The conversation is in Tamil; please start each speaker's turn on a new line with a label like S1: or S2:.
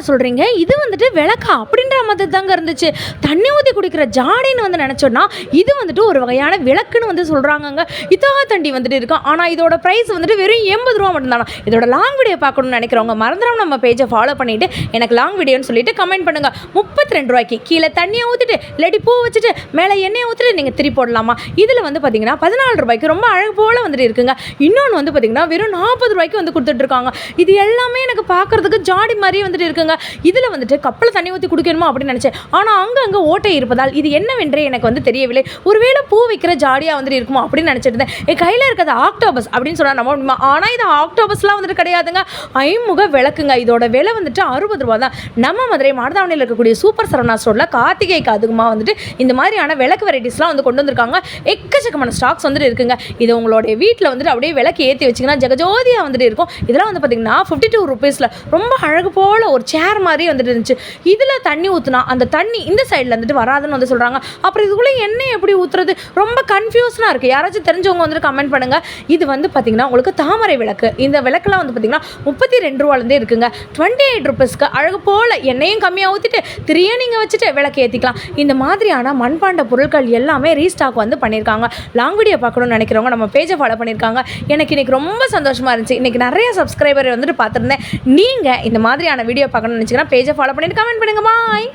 S1: சொல்கிறீங்க, இது வந்துட்டு விளக்கா அப்படின்ற மாதிரி தாங்க இருந்துச்சு. தண்ணி ஊற்றி குடிக்கிற ஜாடின்னு வந்து நினச்சோன்னா இது வந்துட்டு ஒரு வகையான விளக்குன்னு வந்து சொல்கிறாங்கங்க. இதா தண்டி வந்துட்டு இருக்கும். ஆனால் இதோட ப்ரைஸ் வந்துட்டு வெறும் 80 ரூபா மட்டும்தானா. இதோட லாங் வீடியோ பார்க்கணும்னு நினைக்கிறவங்க மறந்துடாம நம்ம பேஜை ஃபாலோ பண்ணிவிட்டு எனக்கு லாங் வீடியோன்னு சொல்லிட்டு கமெண்ட் பண்ணுங்கள். 32 ரூபாய்க்கு கீழே தண்ணியை ஊற்றிட்டு இல்லாட்டி பூ வச்சுட்டு மேலே எண்ணெயை ஊற்றிட்டு நீங்கள் திரி போடலாமா. இதில் வந்து பார்த்தீங்கன்னா 14 ரூபாய்க்கு ரொம்ப அழகு போல் வந்துட்டு இருக்குங்க. இன்னொன்று வந்து பார்த்தீங்கன்னா வெறும் 40 ரூபாய்க்கு வந்து கொடுத்துட்ருக்காங்க. இது எல்லாமே எனக்கு பார்க்குறதுக்கு ஜாடி மாதிரியே வந்துட்டு இருக்குங்க. இதில் வந்துட்டு கப்பில் தண்ணி ஊற்றி குடிக்கணுமா அப்படின்னு நினச்சேன். ஆனால் அங்கங்கே ஓட்டை இருப்பதால் இது என்னவென்றே எனக்கு வந்து தெரியவில்லை. ஒருவேளை பூ வைக்கிற ஜாடியாக வந்துட்டு இருக்குமோ அப்படின்னு நினச்சிட்டு இருந்தேன். என் கையில் இருக்கிறது ஆக்டோபஸ் அப்படின்னு சொன்னால் நம்ம, ஆனால் இது ஆக்டோபஸ்லாம் வந்துட்டு கிடையாதுங்க. ஐமுக விளக்குங்க. இதோட விலை வந்துட்டு 60 ரூபா தான். நம்ம மதுரை மாடதாவணியில் இருக்கக்கூடிய சூப்பர் சரவணா ஸ்டோரில் கார்த்திகைக்கு அதுக்குமா வந்துட்டு இந்த மாதிரியான விளக்கு வெரைட்டிஸ்லாம் வந்து கொண்டு வந்திருக்காங்க. எக்கச்சக்கமான ஸ்டாக்ஸ் வந்துட்டு இருக்குங்க. இது உங்களுடைய வீட்டில் வந்துட்டு அப்படியே விளக்கு ஏற்றி வச்சிங்கன்னா ஜெகஜோதியாக வந்துட்டு இருக்கும். இதெல்லாம் வந்து பார்த்தீங்கன்னா 52 ருபீஸில் ரொம்ப அழகு போல் ஒரு சேர் மாதிரி வந்துட்டு இருந்துச்சு. இதில் தண்ணி ஊற்றுனா அந்த தண்ணி இந்த சைடில் வந்துட்டு வராதுன்னு வந்து சொல்கிறாங்க. அப்புறம் இதுக்குள்ளே எண்ணெய் எப்படி ஊற்றுறது ரொம்ப கன்ஃபியூஷனாக இருக்குது. யாராச்சும் தெரிஞ்சவங்க வந்துட்டு கமெண்ட் பண்ணுங்கள். இது வந்து பார்த்தீங்கன்னா உங்களுக்கு தாமரை விளக்கு. இந்த விளக்குலாம் வந்து பார்த்தீங்கன்னா 32 ரூபாலேருந்தே இருக்குங்க. 28 ருபீஸ்க்கு அழகு போல் எண்ணெயும் கம்மியாக ஊற்றிட்டு திரியும் நீங்கள் வச்சுட்டு விளக்கு ஏற்றிக்கலாம். இந்த மாதிரியான மண்பாண்ட பொருட்கள் எல்லாமே ரீஸ்டாக் வந்து பண்ணியிருக்காங்க. லாங் வீடியோ பார்க்கணும்னு நினைக்கிறவங்க நம்ம பேஜை ஃபாலோ பண்ணியிருக்காங்க. எனக்கு இன்றைக்கி ரொம்ப சந்தோஷமாக இருந்துச்சு. இன்றைக்கி நிறைய சப்ஸ்கிரைபர் வந்துட்டு பார்த்துருந்தேன். நீங்கள் இந்த மாதிரியான வீடியோ பார்க்கணும்னு நினச்சிங்கன்னா பேஜை ஃபாலோ பண்ணிட்டு கமெண்ட் பண்ணுங்கள். பாய்.